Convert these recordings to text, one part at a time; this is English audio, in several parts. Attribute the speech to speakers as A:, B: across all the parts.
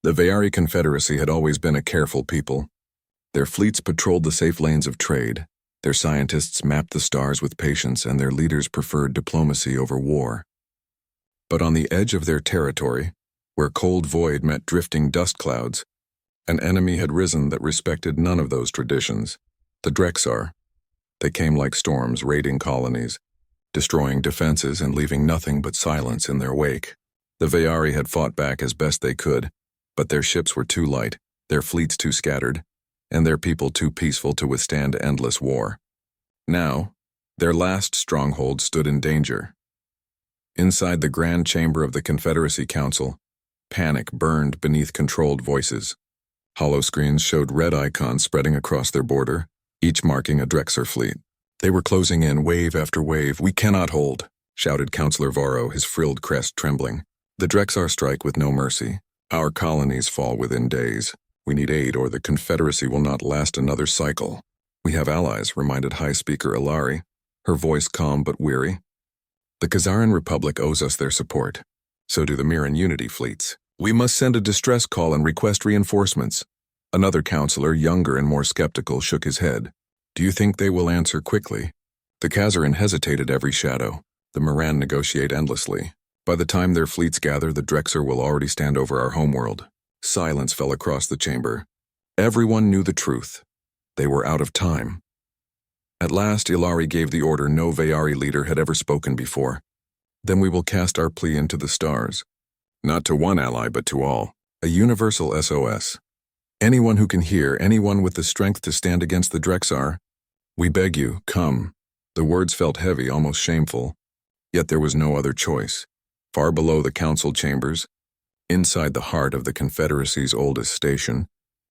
A: The Vayari Confederacy had always been a careful people. Their fleets patrolled the safe lanes of trade, their scientists mapped the stars with patience, and their leaders preferred diplomacy over war. But on the edge of their territory, where cold void met drifting dust clouds, an enemy had risen that respected none of those traditions. The Drexar. They came like storms, raiding colonies, destroying defenses and leaving nothing but silence in their wake. The Vayari had fought back as best they could, but their ships were too light, their fleets too scattered, and their people too peaceful to withstand endless war. Now, their last stronghold stood in danger. Inside the grand chamber of the Confederacy Council, panic burned beneath controlled voices. Holoscreens showed red icons spreading across their border, each marking a Drexar fleet. They were closing in, wave after wave. "We cannot hold," shouted Councillor Varro, his frilled crest trembling. "The Drexar strike with no mercy. Our colonies fall within days. We need aid, or the Confederacy will not last another cycle." "We have allies," reminded High Speaker Ilari, her voice calm but weary. "The Khazaran Republic owes us their support. So do the Miran Unity fleets. We must send a distress call and request reinforcements." Another counselor, younger and more skeptical, shook his head. "Do you think they will answer quickly?" The Khazaran hesitated every shadow. The Miran negotiate endlessly. By the time their fleets gather, the Drexar will already stand over our homeworld. Silence fell across the chamber. Everyone knew the truth. They were out of time. At last, Ilari gave the order no Vayari leader had ever spoken before. "Then we will cast our plea into the stars. Not to one ally, but to all. A universal SOS. Anyone who can hear, anyone with the strength to stand against the Drexar. We beg you, come." The words felt heavy, almost shameful. Yet there was no other choice. Far below the council chambers, inside the heart of the Confederacy's oldest station,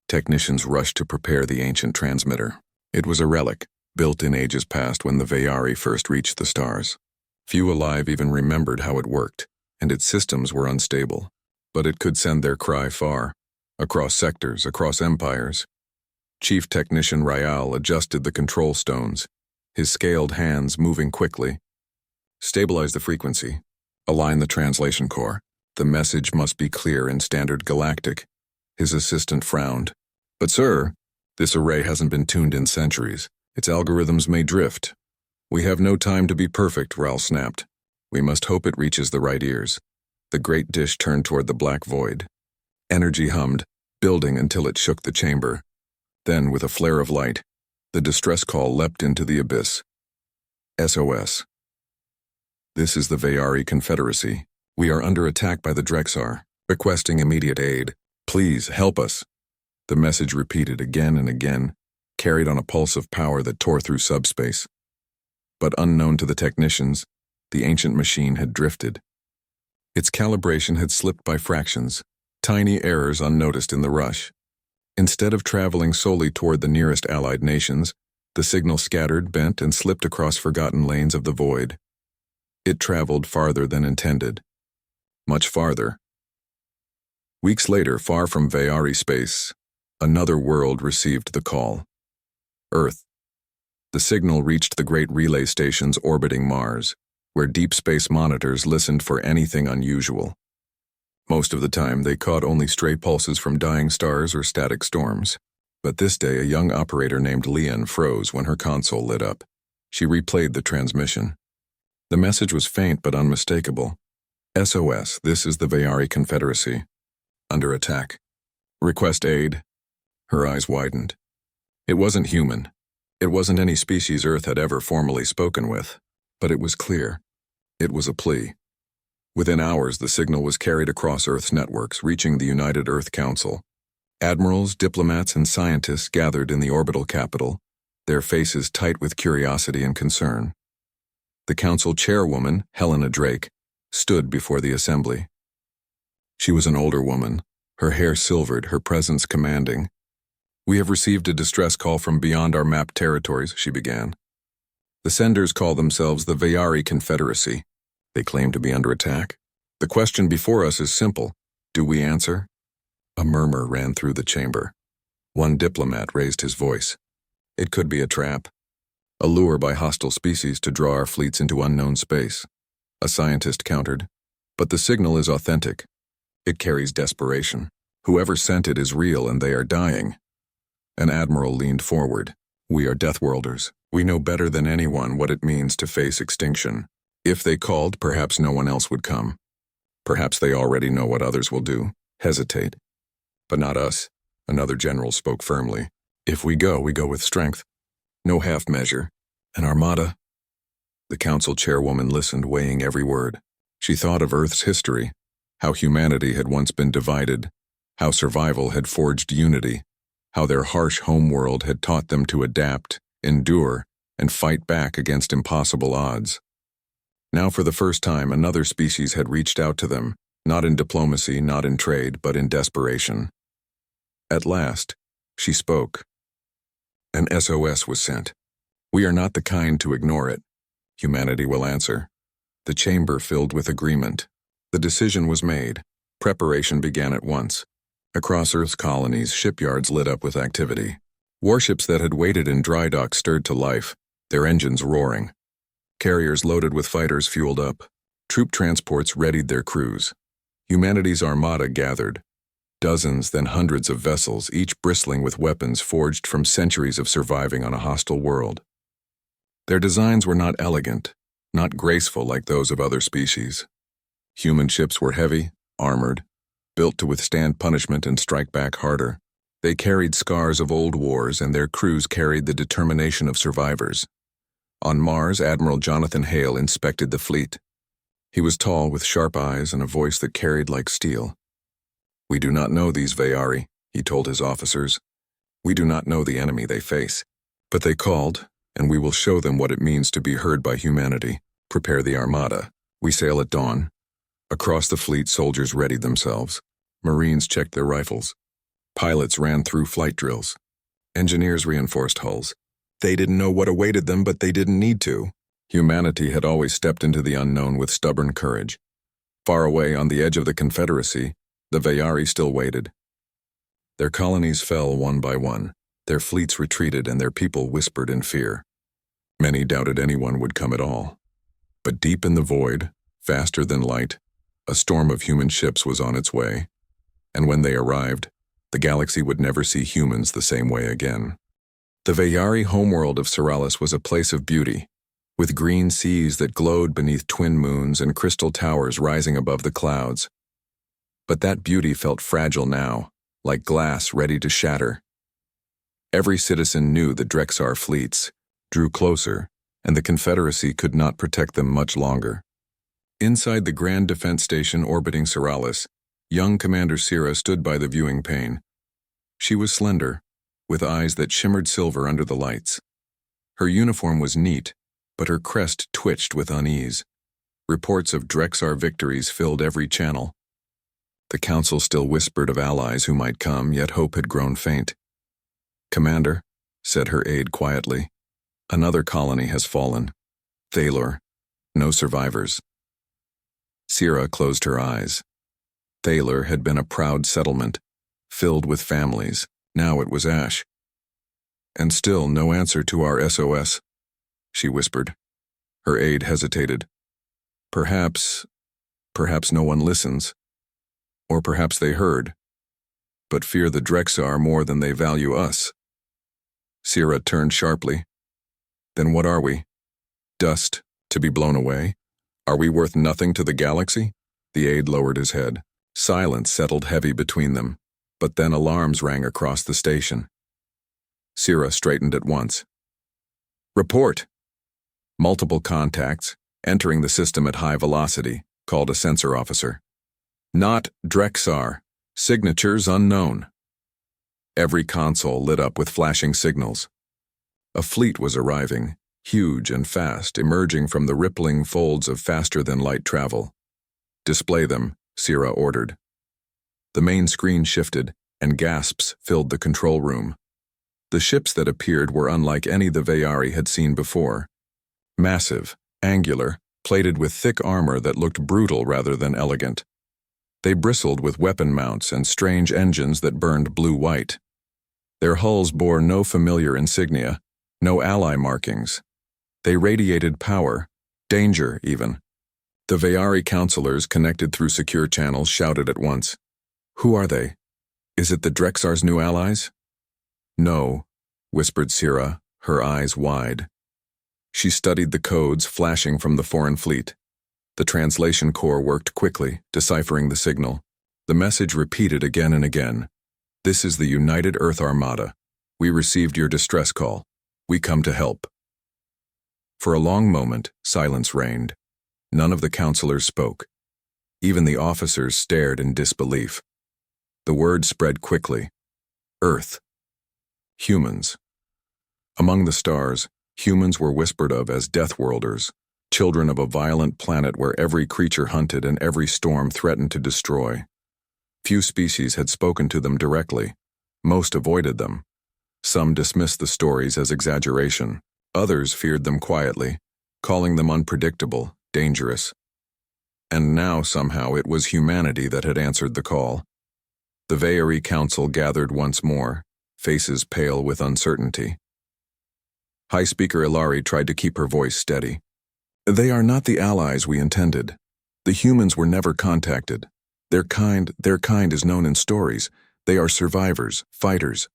A: technicians rushed to prepare the ancient transmitter. It was a relic, built in ages past when the Vayari first reached the stars. Few alive even remembered how it worked, and its systems were unstable. But it could send their cry far, across sectors, across empires. Chief Technician Ryal adjusted the control stones, his scaled hands moving quickly. "Stabilize the frequency. Align the translation core. The message must be clear in standard Galactic." His assistant frowned. "But sir, this array hasn't been tuned in centuries. Its algorithms may drift." "We have no time to be perfect," Ral snapped. "We must hope it reaches the right ears." The great dish turned toward the black void. Energy hummed, building until it shook the chamber. Then, with a flare of light, the distress call leapt into the abyss. SOS. "This is the Vayari Confederacy. We are under attack by the Drexar, requesting immediate aid. Please, help us." The message repeated again and again, carried on a pulse of power that tore through subspace. But unknown to the technicians, the ancient machine had drifted. Its calibration had slipped by fractions, tiny errors unnoticed in the rush. Instead of traveling solely toward the nearest allied nations, the signal scattered, bent, and slipped across forgotten lanes of the void. It traveled farther than intended. Much farther. Weeks later, far from Vayari space, another world received the call. Earth. The signal reached the great relay stations orbiting Mars, where deep space monitors listened for anything unusual. Most of the time, they caught only stray pulses from dying stars or static storms. But this day, a young operator named Lian froze when her console lit up. She replayed the transmission. The message was faint but unmistakable. SOS, this is the Vayari Confederacy. Under attack. Request aid. Her eyes widened. It wasn't human. It wasn't any species Earth had ever formally spoken with. But it was clear. It was a plea. Within hours, the signal was carried across Earth's networks, reaching the United Earth Council. Admirals, diplomats, and scientists gathered in the orbital capital, their faces tight with curiosity and concern. The council chairwoman, Helena Drake, stood before the assembly. She was an older woman, her hair silvered, her presence commanding. "We have received a distress call from beyond our mapped territories," she began. "The senders call themselves the Vayari Confederacy. They claim to be under attack. The question before us is simple. Do we answer?" A murmur ran through the chamber. One diplomat raised his voice. "It could be a trap. A lure by hostile species to draw our fleets into unknown space." A scientist countered. "But the signal is authentic. It carries desperation." Whoever sent it is real and they are dying. An admiral leaned forward. We are Deathworlders. We know better than anyone what it means to face extinction. If they called, perhaps no one else would come. Perhaps they already know what others will do. Hesitate. But not us. Another general spoke firmly. If we go with strength. No half measure. An armada. The council chairwoman listened, weighing every word. She thought of Earth's history, how humanity had once been divided, how survival had forged unity, how their harsh homeworld had taught them to adapt, endure, and fight back against impossible odds. Now for the first time, another species had reached out to them, not in diplomacy, not in trade, but in desperation. At last, she spoke. An SOS was sent. We are not the kind to ignore it. Humanity will answer. The chamber filled with agreement. The decision was made. Preparation began at once. Across Earth's colonies, shipyards lit up with activity. Warships that had waited in dry dock stirred to life, their engines roaring. Carriers loaded with fighters fueled up. Troop transports readied their crews. Humanity's armada gathered. Dozens, then hundreds of vessels, each bristling with weapons forged from centuries of surviving on a hostile world. Their designs were not elegant, not graceful like those of other species. Human ships were heavy, armored, built to withstand punishment and strike back harder. They carried scars of old wars, and their crews carried the determination of survivors. On Mars, Admiral Jonathan Hale inspected the fleet. He was tall, with sharp eyes and a voice that carried like steel. We do not know these Veyari, he told his officers. We do not know the enemy they face. But they called, and we will show them what it means to be heard by humanity. Prepare the Armada. We sail at dawn. Across the fleet, soldiers readied themselves. Marines checked their rifles. Pilots ran through flight drills. Engineers reinforced hulls. They didn't know what awaited them, but they didn't need to. Humanity had always stepped into the unknown with stubborn courage. Far away on the edge of the Confederacy, the Veyari still waited. Their colonies fell one by one. Their fleets retreated, and their people whispered in fear. Many doubted anyone would come at all. But deep in the void, faster than light, a storm of human ships was on its way. And when they arrived, the galaxy would never see humans the same way again. The Veyari homeworld of Seralis was a place of beauty, with green seas that glowed beneath twin moons and crystal towers rising above the clouds. But that beauty felt fragile now, like glass ready to shatter. Every citizen knew the Drexar fleets drew closer, and the Confederacy could not protect them much longer. Inside the Grand Defense Station orbiting Seralis, young Commander Sira stood by the viewing pane. She was slender, with eyes that shimmered silver under the lights. Her uniform was neat, but her crest twitched with unease. Reports of Drexar victories filled every channel. The council still whispered of allies who might come, yet hope had grown faint. "Commander," said her aide quietly, "another colony has fallen. Thalor. No survivors." Sira closed her eyes. Thalor had been a proud settlement, filled with families. Now it was ash. "And still no answer to our SOS," she whispered. Her aide hesitated. Perhaps no one listens. Or perhaps they heard, but fear the Drexar more than they value us." Sira turned sharply. "Then what are we? Dust, to be blown away? Are we worth nothing to the galaxy?" The aide lowered his head. Silence settled heavy between them, but then alarms rang across the station. Sira straightened at once. "Report!" Multiple contacts, entering the system at high velocity, called a sensor officer. "Not Drexar. Signatures unknown." Every console lit up with flashing signals. A fleet was arriving, huge and fast, emerging from the rippling folds of faster-than-light travel. "Display them," Sira ordered. The main screen shifted, and gasps filled the control room. The ships that appeared were unlike any the Veyari had seen before. Massive, angular, plated with thick armor that looked brutal rather than elegant. They bristled with weapon mounts and strange engines that burned blue-white. Their hulls bore no familiar insignia, no ally markings. They radiated power, danger even. The Veyari counselors, connected through secure channels, shouted at once. "Who are they?" Is it the Drexar's new allies? No, whispered Sira, her eyes wide. She studied the codes flashing from the foreign fleet. The translation core worked quickly, deciphering the signal. The message repeated again and again. This is the United Earth Armada. We received your distress call. We come to help. For a long moment, silence reigned. None of the counselors spoke. Even the officers stared in disbelief. The word spread quickly. Earth. Humans. Among the stars, humans were whispered of as DEATHWORLDers, children of a violent planet where every creature hunted and every storm threatened to destroy. Few species had spoken to them directly. Most avoided them. Some dismissed the stories as exaggeration. Others feared them quietly, calling them unpredictable, dangerous. And now somehow it was humanity that had answered the call. The Veyari Council gathered once more, faces pale with uncertainty. High Speaker Ilari tried to keep her voice steady. They are not the allies we intended. The humans were never contacted. Their kind is known in stories. They are survivors, fighters.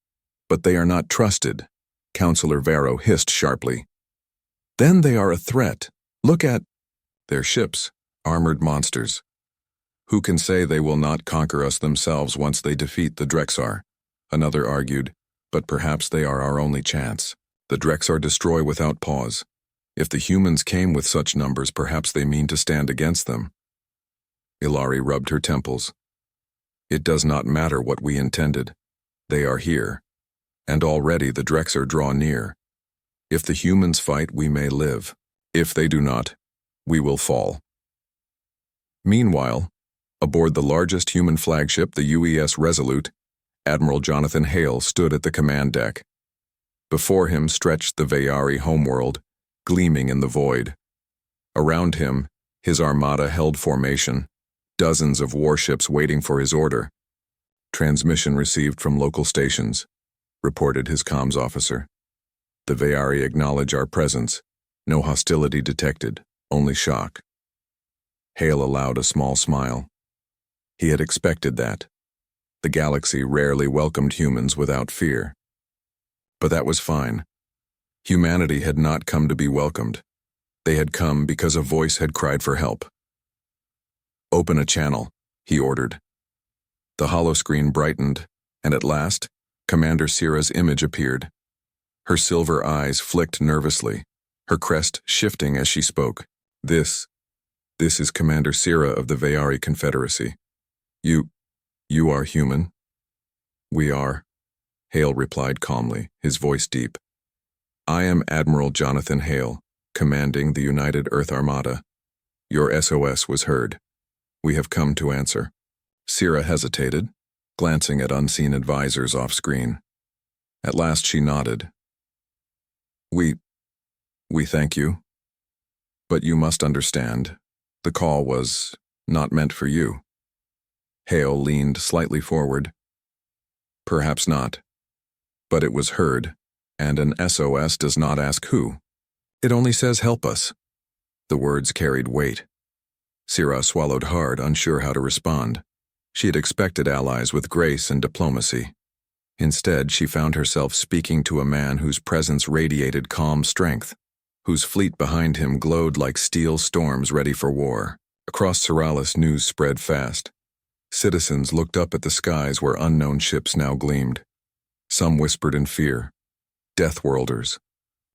A: But they are not trusted, Counselor Varro hissed sharply. Then they are a threat. Look at their ships, armored monsters. Who can say they will not conquer us themselves once they defeat the Drexar? Another argued, but perhaps they are our only chance. The Drexar destroy without pause. If the humans came with such numbers, perhaps they mean to stand against them. Ilari rubbed her temples. It does not matter what we intended. They are here. And already the Drexar draw near. If the humans fight, we may live. If they do not, we will fall. Meanwhile, aboard the largest human flagship, the UES Resolute, Admiral Jonathan Hale stood at the command deck. Before him stretched the Veyari homeworld, gleaming in the void. Around him, his armada held formation, dozens of warships waiting for his order. Transmission received from local stations, reported his comms officer. The Veyari acknowledge our presence. No hostility detected, only shock. Hale allowed a small smile. He had expected that. The galaxy rarely welcomed humans without fear. But that was fine. Humanity had not come to be welcomed. They had come because a voice had cried for help. Open a channel, he ordered. The holoscreen brightened, and at last, Commander Sira's image appeared. Her silver eyes flicked nervously, her crest shifting as she spoke. This is Commander Sira of the Veyari Confederacy. You are human? We are, Hale replied calmly, his voice deep. I am Admiral Jonathan Hale, commanding the United Earth Armada. Your SOS was heard. We have come to answer. Sira hesitated, glancing at unseen advisors off-screen. At last she nodded. We thank you. But you must understand, the call was not meant for you. Hale leaned slightly forward. Perhaps not. But it was heard, and an SOS does not ask who. It only says help us. The words carried weight. Sira swallowed hard, unsure how to respond. She had expected allies with grace and diplomacy. Instead, she found herself speaking to a man whose presence radiated calm strength, whose fleet behind him glowed like steel storms ready for war. Across Seralis, news spread fast. Citizens looked up at the skies where unknown ships now gleamed. Some whispered in fear, DEATHWORLDers.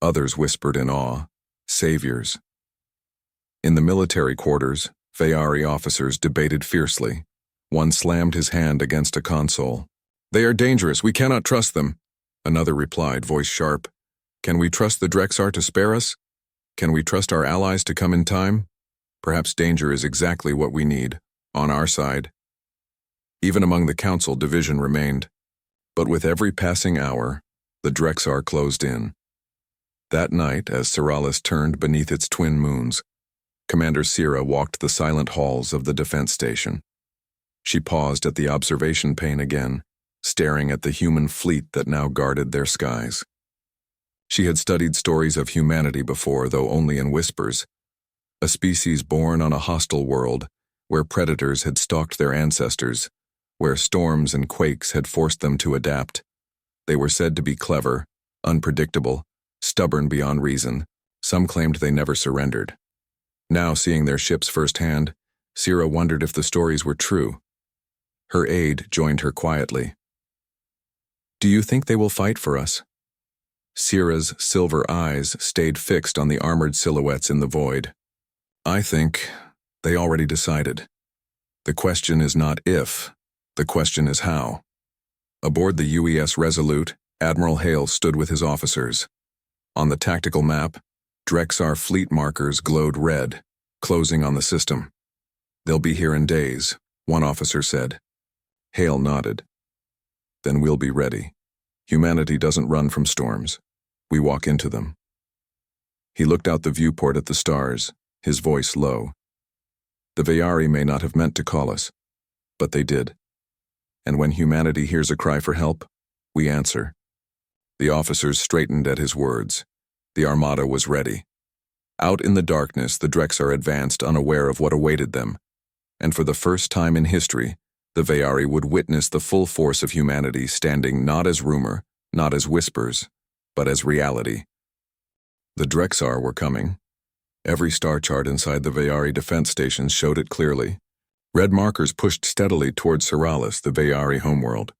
A: Others whispered in awe, saviors. In the military quarters, Veyari officers debated fiercely. One slammed his hand against a console. They are dangerous, we cannot trust them. Another replied, voice sharp. Can we trust the Drexar to spare us? Can we trust our allies to come in time? Perhaps danger is exactly what we need, on our side. Even among the council, division remained. But with every passing hour, the Drexar closed in. That night, as Seralis turned beneath its twin moons, Commander Sira walked the silent halls of the defense station. She paused at the observation pane again, staring at the human fleet that now guarded their skies. She had studied stories of humanity before, though only in whispers. A species born on a hostile world, where predators had stalked their ancestors, where storms and quakes had forced them to adapt. They were said to be clever, unpredictable, stubborn beyond reason. Some claimed they never surrendered. Now, seeing their ships firsthand, Sira wondered if the stories were true. Her aide joined her quietly. "Do you think they will fight for us?" Sira's silver eyes stayed fixed on the armored silhouettes in the void. "I think they already decided. The question is not if, the question is how." Aboard the UES Resolute, Admiral Hale stood with his officers. On the tactical map, Drexar fleet markers glowed red, closing on the system. "They'll be here in days," one officer said. Hale nodded. "Then we'll be ready. Humanity doesn't run from storms. We walk into them." He looked out the viewport at the stars, his voice low. "The Veyari may not have meant to call us, but they did. And when humanity hears a cry for help, we answer." The officers straightened at his words. The Armada was ready. Out in the darkness, the Drexar advanced unaware of what awaited them, and for the first time in history, the Veyari would witness the full force of humanity standing not as rumor, not as whispers, but as reality. The Drexar were coming. Every star chart inside the Veyari defense stations showed it clearly. Red markers pushed steadily towards Seralis, the Veyari homeworld.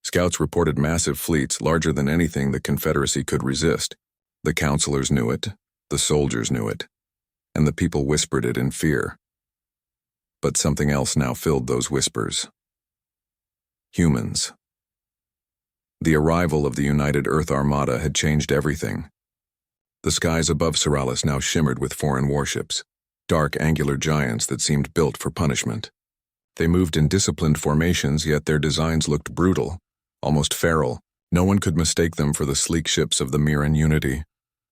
A: Scouts reported massive fleets larger than anything the Confederacy could resist. The counselors knew it, the soldiers knew it, and the people whispered it in fear. But something else now filled those whispers. Humans. The arrival of the United Earth Armada had changed everything. The skies above Seralis now shimmered with foreign warships, dark angular giants that seemed built for punishment. They moved in disciplined formations, yet their designs looked brutal, almost feral. No one could mistake them for the sleek ships of the Miran Unity,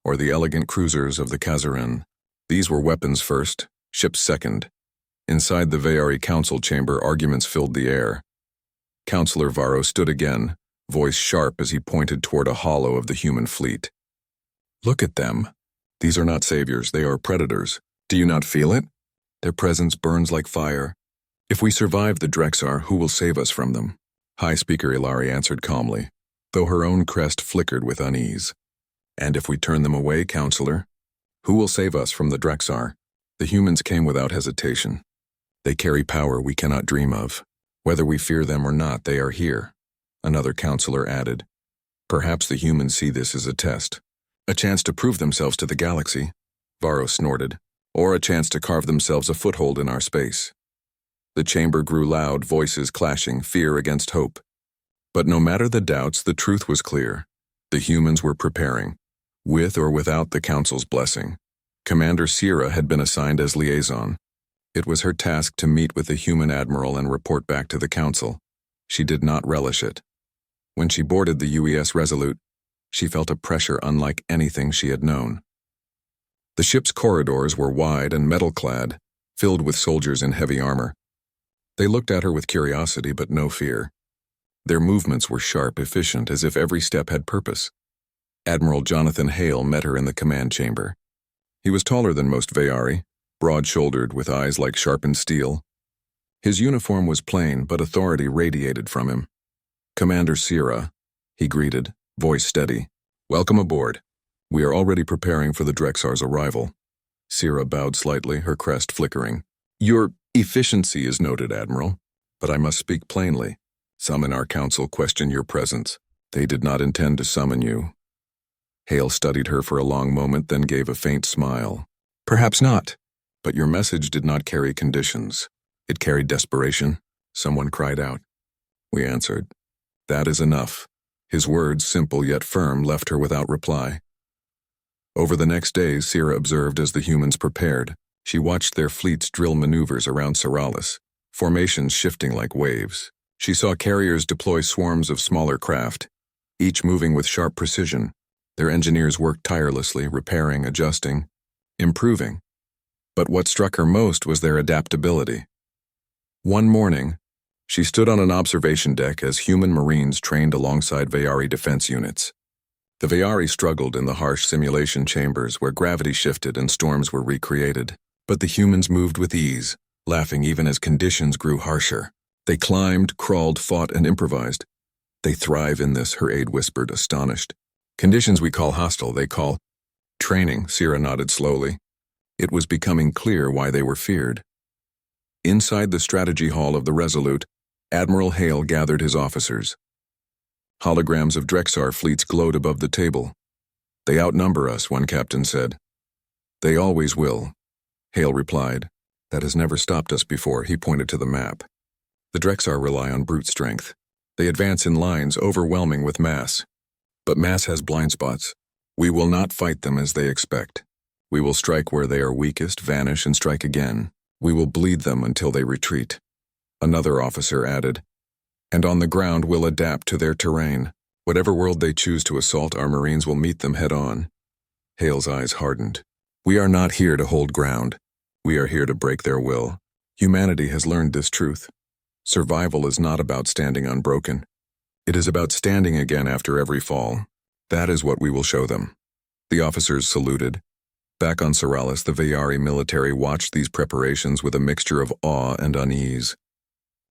A: or the elegant cruisers of the Kazarin. These were weapons first, ships second. Inside the Veyari council chamber, arguments filled the air. Counselor Varro stood again, voice sharp as he pointed toward a hollow of the human fleet. "Look at them. These are not saviors, they are predators. Do you not feel it? Their presence burns like fire. If we survive the Drexar, who will save us from them?" High Speaker Ilari answered calmly, though her own crest flickered with unease. "And if we turn them away, Counselor? Who will save us from the Drexar?" The humans came without hesitation. "They carry power we cannot dream of. Whether we fear them or not, they are here," another counselor added. "Perhaps the humans see this as a test. A chance to prove themselves to the galaxy," Varro snorted, "or a chance to carve themselves a foothold in our space." The chamber grew loud, voices clashing, fear against hope. But no matter the doubts, the truth was clear. The humans were preparing, with or without the Council's blessing. Commander Sira had been assigned as liaison. It was her task to meet with the human admiral and report back to the Council. She did not relish it. When she boarded the UES Resolute, she felt a pressure unlike anything she had known. The ship's corridors were wide and metal-clad, filled with soldiers in heavy armor. They looked at her with curiosity but no fear. Their movements were sharp, efficient, as if every step had purpose. Admiral Jonathan Hale met her in the command chamber. He was taller than most Veyari, broad-shouldered with eyes like sharpened steel. His uniform was plain, but authority radiated from him. "Commander Sira," he greeted, voice steady. "Welcome aboard. We are already preparing for the Drexar's arrival." Sira bowed slightly, her crest flickering. "Your efficiency is noted, Admiral, but I must speak plainly. Some in our council question your presence. They did not intend to summon you." Hale studied her for a long moment, then gave a faint smile. "Perhaps not, but your message did not carry conditions. It carried desperation," someone cried out. We answered, "That is enough." His words, simple yet firm, left her without reply. Over the next days, Sira observed as the humans prepared. She watched their fleets drill maneuvers around Seralis, formations shifting like waves. She saw carriers deploy swarms of smaller craft, each moving with sharp precision. Their engineers worked tirelessly, repairing, adjusting, improving. But what struck her most was their adaptability. One morning, she stood on an observation deck as human Marines trained alongside Veyari defense units. The Veyari struggled in the harsh simulation chambers where gravity shifted and storms were recreated. But the humans moved with ease, laughing even as conditions grew harsher. They climbed, crawled, fought, and improvised. They thrive in this, her aide whispered, astonished. Conditions we call hostile, they call training, Sierra nodded slowly. It was becoming clear why they were feared. Inside the strategy hall of the Resolute, Admiral Hale gathered his officers. Holograms of Drexar fleets glowed above the table. They outnumber us, one captain said. They always will, Hale replied. That has never stopped us before, he pointed to the map. The Drexar rely on brute strength. They advance in lines overwhelming with mass. But mass has blind spots. We will not fight them as they expect. We will strike where they are weakest, vanish, and strike again. We will bleed them until they retreat. Another officer added. And on the ground we'll adapt to their terrain. Whatever world they choose to assault, our Marines will meet them head-on. Hale's eyes hardened. We are not here to hold ground. We are here to break their will. Humanity has learned this truth. Survival is not about standing unbroken. It is about standing again after every fall. That is what we will show them. The officers saluted. Back on Seralis, the Vayari military watched these preparations with a mixture of awe and unease.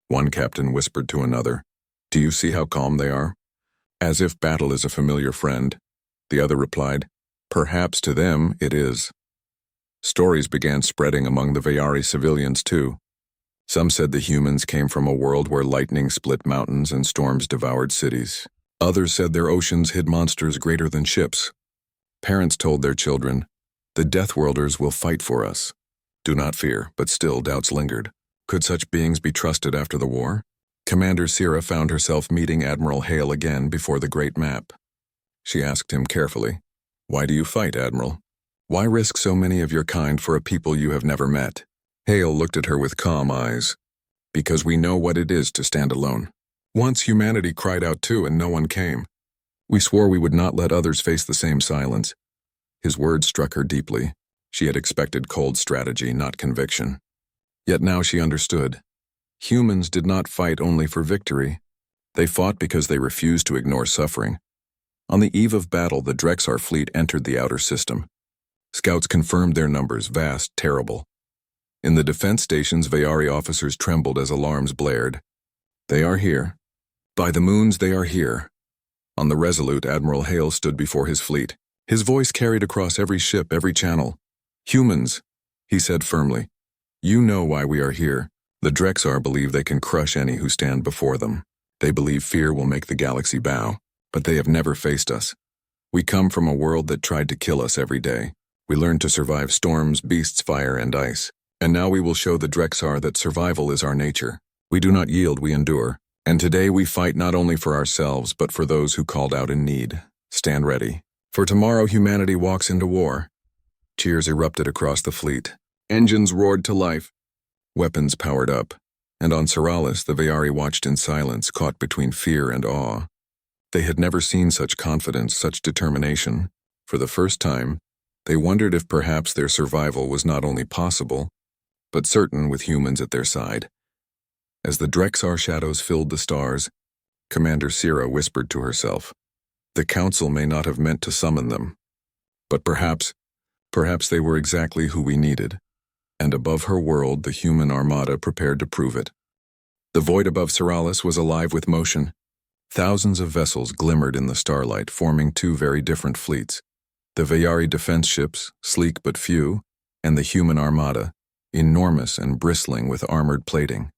A: One captain whispered to another, "Do you see how calm they are?" As if battle is a familiar friend. The other replied, "Perhaps to them it is." Stories began spreading among the Vayari civilians too. Some said the humans came from a world where lightning split mountains and storms devoured cities. Others said their oceans hid monsters greater than ships. Parents told their children, "The Deathworlders will fight for us." Do not fear, but still doubts lingered. Could such beings be trusted after the war? Commander Sierra found herself meeting Admiral Hale again before the great map. She asked him carefully, "Why do you fight, Admiral? Why risk so many of your kind for a people you have never met?" Hale looked at her with calm eyes. "Because we know what it is to stand alone. Once humanity cried out too and no one came. We swore we would not let others face the same silence." His words struck her deeply. She had expected cold strategy, not conviction. Yet now she understood. Humans did not fight only for victory. They fought because they refused to ignore suffering. On the eve of battle, the Drexar fleet entered the outer system. Scouts confirmed their numbers, vast, terrible. In the defense stations, Vayari officers trembled as alarms blared. They are here. By the moons, they are here. On the Resolute, Admiral Hale stood before his fleet. His voice carried across every ship, every channel. "Humans," he said firmly, "you know why we are here. The Drexar believe they can crush any who stand before them. They believe fear will make the galaxy bow, but they have never faced us. We come from a world that tried to kill us every day. We learned to survive storms, beasts, fire, and ice. And now we will show the Drexar that survival is our nature. We do not yield, we endure. And today we fight not only for ourselves, but for those who called out in need. Stand ready. For tomorrow humanity walks into war." Cheers erupted across the fleet. Engines roared to life. Weapons powered up. And on Seralis, the Vayari watched in silence, caught between fear and awe. They had never seen such confidence, such determination. For the first time, they wondered if perhaps their survival was not only possible, but certain with humans at their side. As the Drexar shadows filled the stars, Commander Sierra whispered to herself, "The Council may not have meant to summon them, but perhaps they were exactly who we needed." And above her world, the human Armada prepared to prove it. The void above Seralis was alive with motion. Thousands of vessels glimmered in the starlight, forming two very different fleets. The Vayari defense ships, sleek but few, and the human Armada, enormous and bristling with armored plating.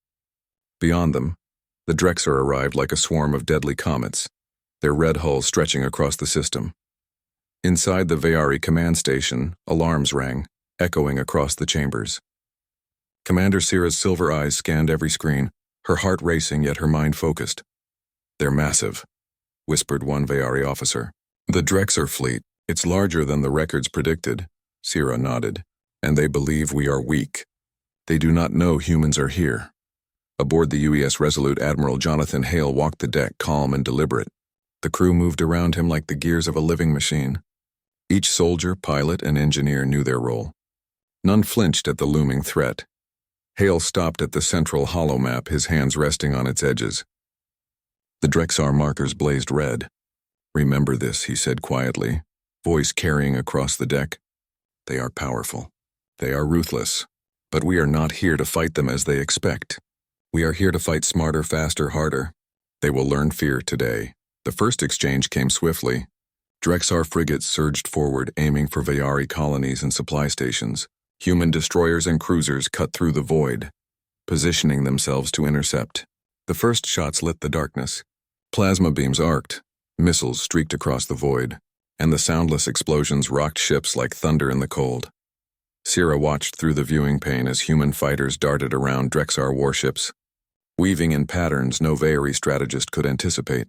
A: Beyond them, the Drexar arrived like a swarm of deadly comets, their red hulls stretching across the system. Inside the Vayari command station, alarms rang, echoing across the chambers. Commander Sierra's silver eyes scanned every screen, her heart racing yet her mind focused. "They're massive," whispered one Vayari officer. "The Drexar fleet, it's larger than the records predicted," Sierra nodded. "And they believe we are weak. They do not know humans are here." Aboard the UES Resolute, Admiral Jonathan Hale walked the deck, calm and deliberate. The crew moved around him like the gears of a living machine. Each soldier, pilot, and engineer knew their role. None flinched at the looming threat. Hale stopped at the central holomap, his hands resting on its edges. The Drexar markers blazed red. "Remember this," he said quietly, voice carrying across the deck. "They are powerful. They are ruthless. But we are not here to fight them as they expect. We are here to fight smarter, faster, harder. They will learn fear today. The first exchange came swiftly. Drexar frigates surged forward, aiming for Vayari colonies and supply stations. Human destroyers and cruisers cut through the void, positioning themselves to intercept. The first shots lit the darkness. Plasma beams arced, missiles streaked across the void, and the soundless explosions rocked ships like thunder in the cold. Sira watched through the viewing pane as human fighters darted around Drexar warships, weaving in patterns no Vayari strategist could anticipate.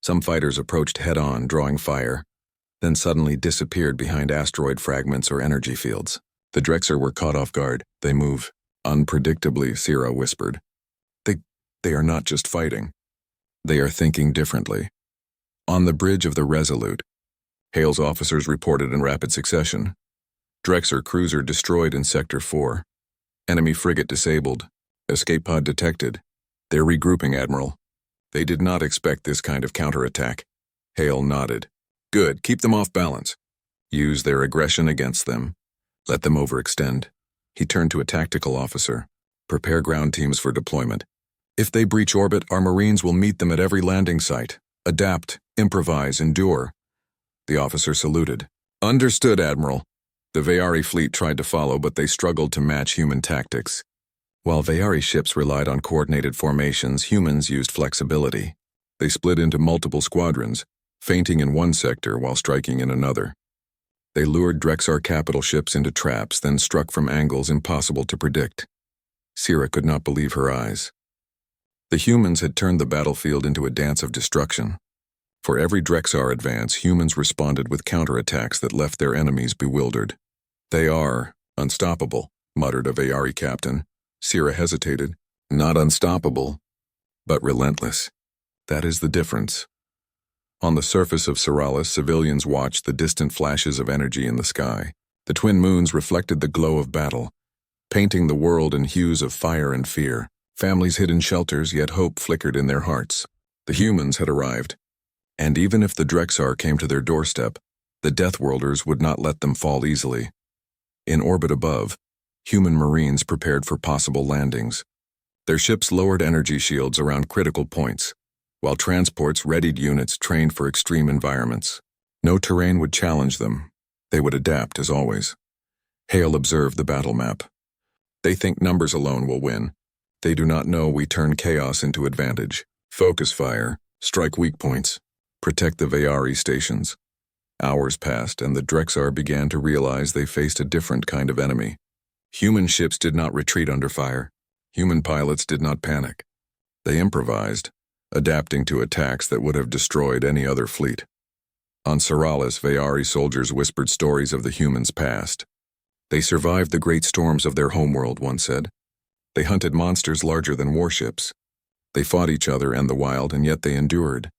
A: Some fighters approached head-on, drawing fire, then suddenly disappeared behind asteroid fragments or energy fields. The Drexar were caught off guard. They move unpredictably, Sira whispered. They are not just fighting. They are thinking differently. On the bridge of the Resolute, Hale's officers reported in rapid succession. Drexar cruiser destroyed in Sector 4. Enemy frigate disabled. Escape pod detected. They're regrouping, Admiral. They did not expect this kind of counterattack. Hale nodded. Good, keep them off balance. Use their aggression against them. Let them overextend. He turned to a tactical officer. Prepare ground teams for deployment. If they breach orbit, our Marines will meet them at every landing site. Adapt, improvise, endure. The officer saluted. Understood, Admiral. The Vayari fleet tried to follow, but they struggled to match human tactics. While Vayari ships relied on coordinated formations, humans used flexibility. They split into multiple squadrons, feinting in one sector while striking in another. They lured Drexar capital ships into traps, then struck from angles impossible to predict. Sira could not believe her eyes. The humans had turned the battlefield into a dance of destruction. For every Drexar advance, humans responded with counterattacks that left their enemies bewildered. They are unstoppable, muttered a Vayari captain. Sira hesitated. Not unstoppable, but relentless. That is the difference. On the surface of Seralis, civilians watched the distant flashes of energy in the sky. The twin moons reflected the glow of battle, painting the world in hues of fire and fear. Families hid in shelters, yet hope flickered in their hearts. The humans had arrived. And even if the Drexar came to their doorstep, the DEATHWORLDers would not let them fall easily. In orbit above, human Marines prepared for possible landings. Their ships lowered energy shields around critical points, while transports readied units trained for extreme environments. No terrain would challenge them. They would adapt, as always. Hale observed the battle map. They think numbers alone will win. They do not know we turn chaos into advantage. Focus fire, strike weak points, protect the Vayari stations. Hours passed, and the Drexar began to realize they faced a different kind of enemy. Human ships did not retreat under fire. Human pilots did not panic. They improvised, adapting to attacks that would have destroyed any other fleet. On Seralis, Vayari soldiers whispered stories of the humans' past. They survived the great storms of their homeworld, one said. They hunted monsters larger than warships. They fought each other and the wild, and yet they endured.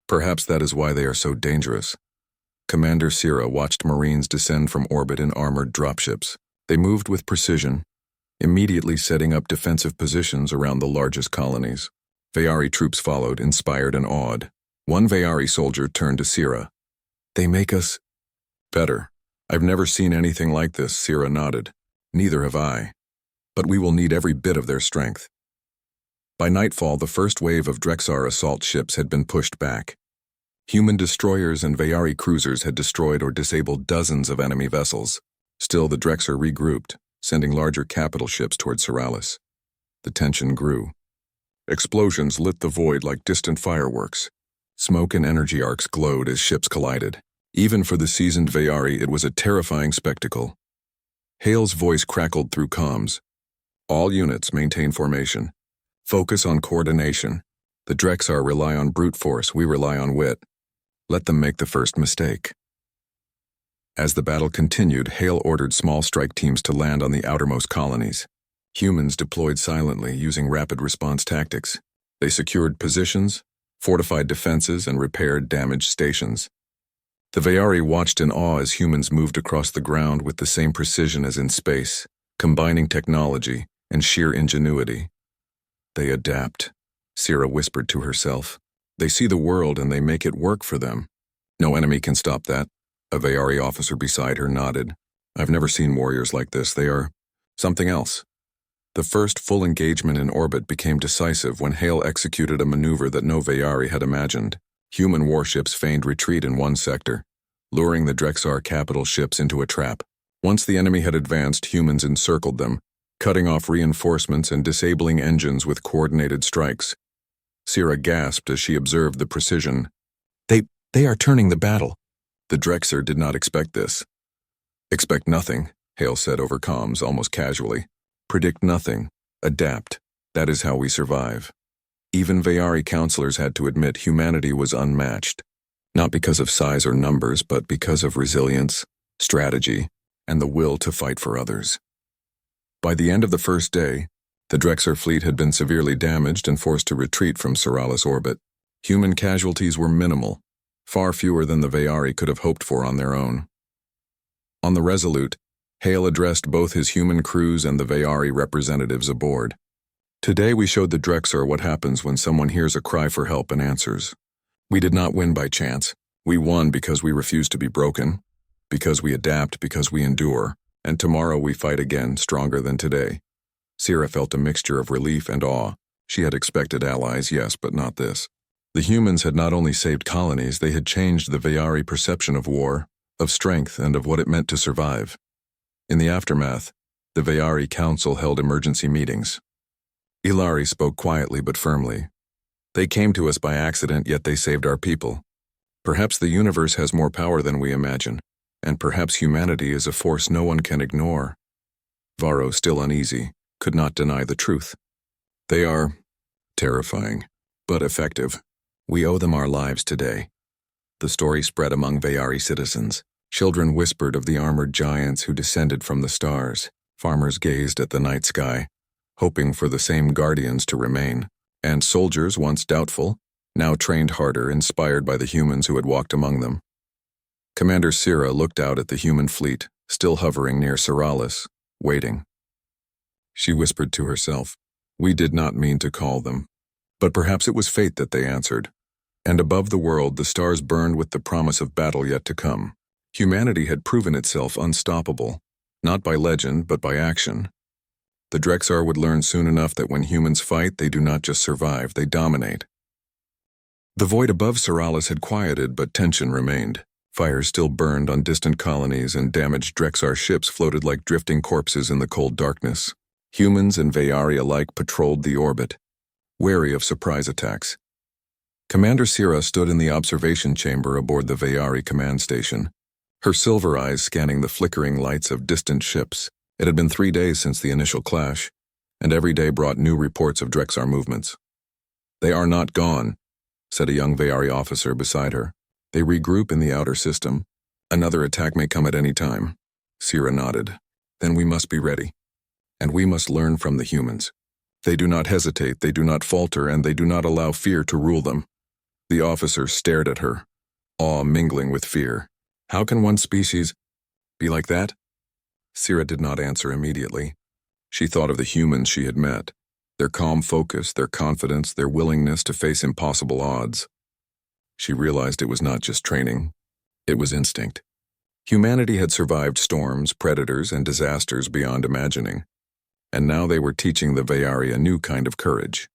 A: Perhaps that is why they are so dangerous. Commander Sira watched Marines descend from orbit in armored dropships. They moved with precision, immediately setting up defensive positions around the largest colonies. Vayari troops followed, inspired and awed. One Vayari soldier turned to Sira. They make us better. I've never seen anything like this, Sira nodded. Neither have I. But we will need every bit of their strength. By nightfall, the first wave of Drexar assault ships had been pushed back. Human destroyers and Vayari cruisers had destroyed or disabled dozens of enemy vessels. Still, the Drexar regrouped, sending larger capital ships toward Seralis. The tension grew. Explosions lit the void like distant fireworks. Smoke and energy arcs glowed as ships collided. Even for the seasoned Vayari, it was a terrifying spectacle. Hale's voice crackled through comms. All units maintain formation. Focus on coordination. The Drexar rely on brute force, we rely on wit. Let them make the first mistake. As the battle continued, Hale ordered small strike teams to land on the outermost colonies. Humans deployed silently, using rapid response tactics. They secured positions, fortified defenses, and repaired damaged stations. The Vayari watched in awe as humans moved across the ground with the same precision as in space, combining technology and sheer ingenuity. They adapt, Sira whispered to herself. They see the world and they make it work for them. No enemy can stop that. A Vayari officer beside her nodded. I've never seen warriors like this. They are something else. The first full engagement in orbit became decisive when Hale executed a maneuver that no Vayari had imagined. Human warships feigned retreat in one sector, luring the Drexar capital ships into a trap. Once the enemy had advanced, humans encircled them, cutting off reinforcements and disabling engines with coordinated strikes. Sira gasped as she observed the precision. They are turning the battle. The Drexar did not expect this. Expect nothing, Hale said over comms, almost casually. Predict nothing. Adapt. That is how we survive. Even Vayari counselors had to admit humanity was unmatched, not because of size or numbers, but because of resilience, strategy, and the will to fight for others. By the end of the first day, the Drexar fleet had been severely damaged and forced to retreat from Seralis orbit. Human casualties were minimal, far fewer than the Vayari could have hoped for on their own. On the Resolute, Hale addressed both his human crews and the Vayari representatives aboard. Today we showed the Drexar what happens when someone hears a cry for help and answers. We did not win by chance. We won because we refuse to be broken, because we adapt, because we endure, and tomorrow we fight again, stronger than today. Sira felt a mixture of relief and awe. She had expected allies, yes, but not this. The humans had not only saved colonies, they had changed the Vayari perception of war, of strength, and of what it meant to survive. In the aftermath, the Vayari Council held emergency meetings. Ilari spoke quietly but firmly. They came to us by accident, yet they saved our people. Perhaps the universe has more power than we imagine, and perhaps humanity is a force no one can ignore. Varro, still uneasy, could not deny the truth. They are terrifying, but effective. We owe them our lives today. The story spread among Vayari citizens. Children whispered of the armored giants who descended from the stars. Farmers gazed at the night sky, hoping for the same guardians to remain. And soldiers, once doubtful, now trained harder, inspired by the humans who had walked among them. Commander Sira looked out at the human fleet, still hovering near Seralis, waiting. She whispered to herself, "We did not mean to call them." But perhaps it was fate that they answered. And above the world, the stars burned with the promise of battle yet to come. Humanity had proven itself unstoppable, not by legend, but by action. The Drexar would learn soon enough that when humans fight, they do not just survive, they dominate. The void above Seralis had quieted, but tension remained. Fires still burned on distant colonies, and damaged Drexar ships floated like drifting corpses in the cold darkness. Humans and Vayari alike patrolled the orbit, wary of surprise attacks. Commander Sira stood in the observation chamber aboard the Vayari command station, her silver eyes scanning the flickering lights of distant ships. It had been 3 days since the initial clash, and every day brought new reports of Drexar movements. "They are not gone," said a young Vayari officer beside her. "They regroup in the outer system. Another attack may come at any time." Sira nodded. "Then we must be ready. And we must learn from the humans. They do not hesitate, they do not falter, and they do not allow fear to rule them." The officer stared at her, awe mingling with fear. How can one species be like that? Sira did not answer immediately. She thought of the humans she had met, their calm focus, their confidence, their willingness to face impossible odds. She realized it was not just training, it was instinct. Humanity had survived storms, predators, and disasters beyond imagining, and now they were teaching the Vayari a new kind of courage.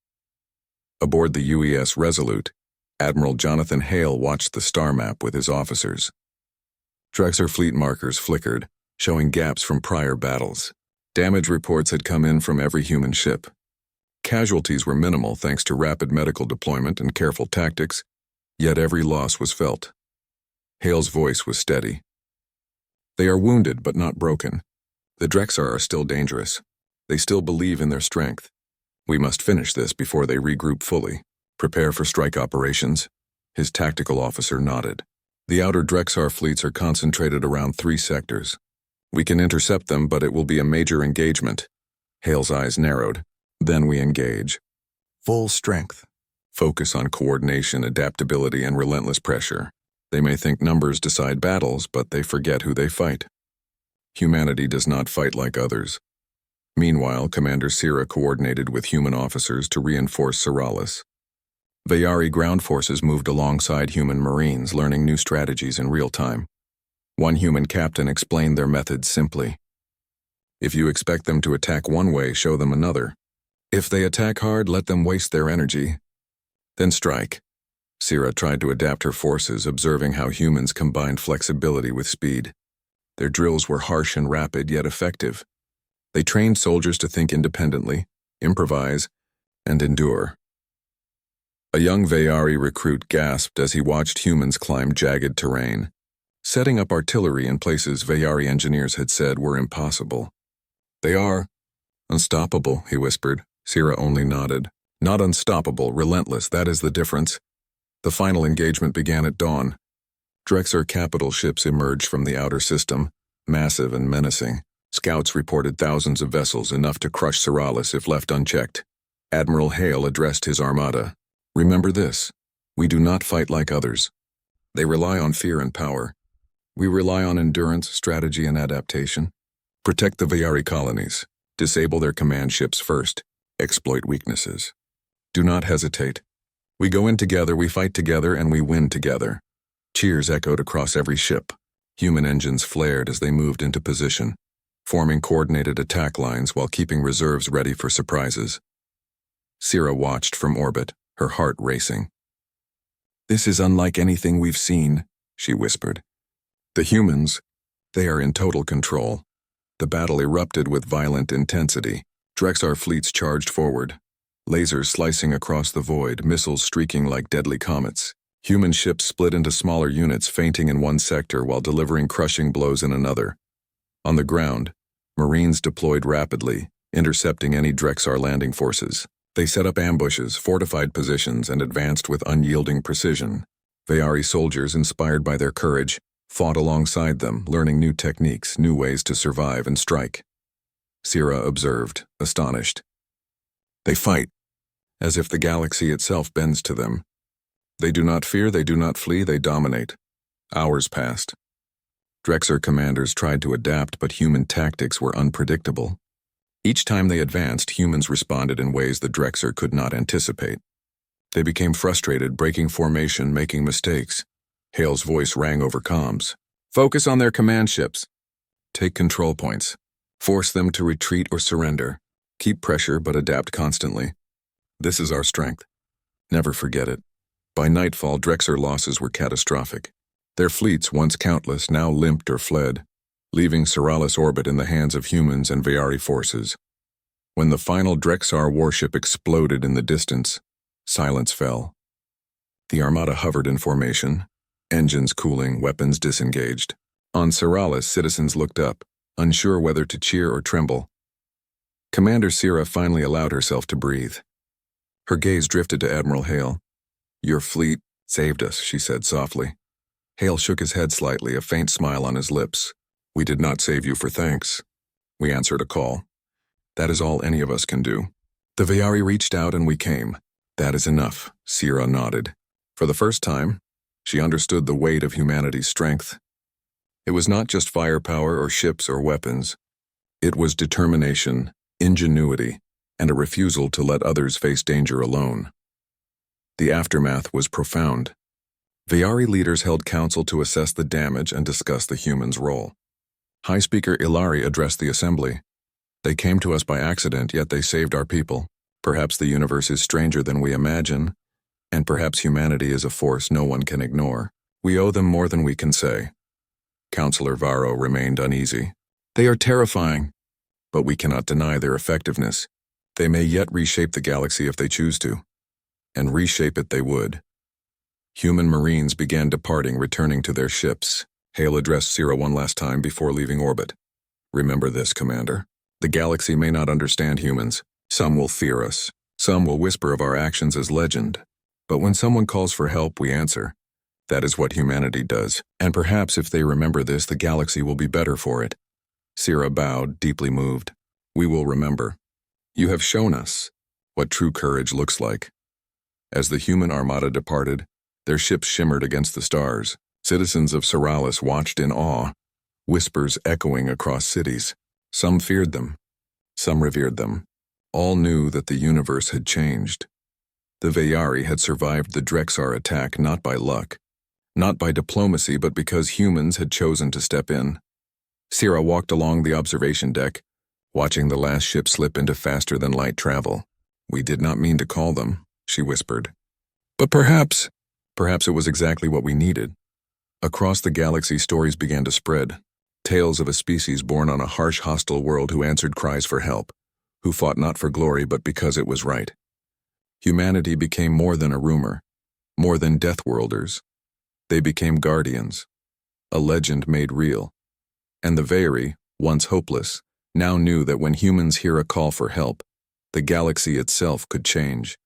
A: Aboard the UES Resolute, Admiral Jonathan Hale watched the star map with his officers. Drexar fleet markers flickered, showing gaps from prior battles. Damage reports had come in from every human ship. Casualties were minimal thanks to rapid medical deployment and careful tactics, yet every loss was felt. Hale's voice was steady. "They are wounded but not broken. The Drexar are still dangerous. They still believe in their strength. We must finish this before they regroup fully. Prepare for strike operations." His tactical officer nodded. "The outer Drexar fleets are concentrated around 3 sectors. We can intercept them, but it will be a major engagement." Hale's eyes narrowed. "Then we engage. Full strength. Focus on coordination, adaptability, and relentless pressure. They may think numbers decide battles, but they forget who they fight. Humanity does not fight like others." Meanwhile, Commander Sira coordinated with human officers to reinforce Seralis. Vayari ground forces moved alongside human marines, learning new strategies in real time. One human captain explained their methods simply. If you expect them to attack one way, show them another. If they attack hard, let them waste their energy. Then strike. Sira tried to adapt her forces, observing how humans combined flexibility with speed. Their drills were harsh and rapid, yet effective. They trained soldiers to think independently, improvise, and endure. A young Veyari recruit gasped as he watched humans climb jagged terrain, setting up artillery in places Veyari engineers had said were impossible. "They are unstoppable," he whispered. Sira only nodded. "Not unstoppable, relentless, that is the difference." The final engagement began at dawn. Drexar capital ships emerged from the outer system, massive and menacing. Scouts reported thousands of vessels, enough to crush Seralis if left unchecked. Admiral Hale addressed his armada. "Remember this. We do not fight like others. They rely on fear and power. We rely on endurance, strategy, and adaptation. Protect the Veyari colonies. Disable their command ships first. Exploit weaknesses. Do not hesitate. We go in together, we fight together, and we win together." Cheers echoed across every ship. Human engines flared as they moved into position, forming coordinated attack lines while keeping reserves ready for surprises. Sira watched from orbit, her heart racing. "This is unlike anything we've seen," she whispered. "The humans, they are in total control." The battle erupted with violent intensity. Drexar fleets charged forward, lasers slicing across the void, missiles streaking like deadly comets. Human ships split into smaller units, feinting in one sector while delivering crushing blows in another. On the ground, Marines deployed rapidly, intercepting any Drexar landing forces. They set up ambushes, fortified positions, and advanced with unyielding precision. Veyari soldiers, inspired by their courage, fought alongside them, learning new techniques, new ways to survive and strike. Sira observed, astonished. "They fight, as if the galaxy itself bends to them. They do not fear, they do not flee, they dominate." Hours passed. Drexar commanders tried to adapt, but human tactics were unpredictable. Each time they advanced, humans responded in ways the Drexar could not anticipate. They became frustrated, breaking formation, making mistakes. Hale's voice rang over comms. "Focus on their command ships. Take control points. Force them to retreat or surrender. Keep pressure but adapt constantly. This is our strength. Never forget it." By nightfall, Drexar losses were catastrophic. Their fleets, once countless, now limped or fled, leaving Seralis orbit in the hands of humans and Veyari forces. When the final Drexar warship exploded in the distance, silence fell. The Armada hovered in formation, engines cooling, weapons disengaged. On Seralis, citizens looked up, unsure whether to cheer or tremble. Commander Sira finally allowed herself to breathe. Her gaze drifted to Admiral Hale. "Your fleet saved us," she said softly. Hale shook his head slightly, a faint smile on his lips. "We did not save you for thanks. We answered a call. That is all any of us can do. The Veyari reached out and we came. That is enough," Sira nodded. For the first time, she understood the weight of humanity's strength. It was not just firepower or ships or weapons. It was determination, ingenuity, and a refusal to let others face danger alone. The aftermath was profound. Veyari leaders held council to assess the damage and discuss the humans' role. High Speaker Ilari addressed the assembly. "They came to us by accident, yet they saved our people. Perhaps the universe is stranger than we imagine, and perhaps humanity is a force no one can ignore. We owe them more than we can say." Councillor Varro remained uneasy. "They are terrifying, but we cannot deny their effectiveness. They may yet reshape the galaxy if they choose to. And reshape it they would." Human Marines began departing, returning to their ships. Hale addressed Sira one last time before leaving orbit. "Remember this, Commander. The galaxy may not understand humans. Some will fear us. Some will whisper of our actions as legend. But when someone calls for help, we answer. That is what humanity does. And perhaps if they remember this, the galaxy will be better for it." Sira bowed, deeply moved. "We will remember. You have shown us what true courage looks like." As the human armada departed, their ships shimmered against the stars. Citizens of Seralis watched in awe, whispers echoing across cities. Some feared them. Some revered them. All knew that the universe had changed. The Veyari had survived the Drexar attack not by luck, not by diplomacy, but because humans had chosen to step in. Sira walked along the observation deck, watching the last ship slip into faster-than-light travel. "We did not mean to call them," she whispered. "But perhaps it was exactly what we needed." Across the galaxy, stories began to spread. Tales of a species born on a harsh, hostile world who answered cries for help, who fought not for glory but because it was right. Humanity became more than a rumor, more than DEATHWORLDers. They became guardians, a legend made real. And the Veiri, once hopeless, now knew that when humans hear a call for help, the galaxy itself could change.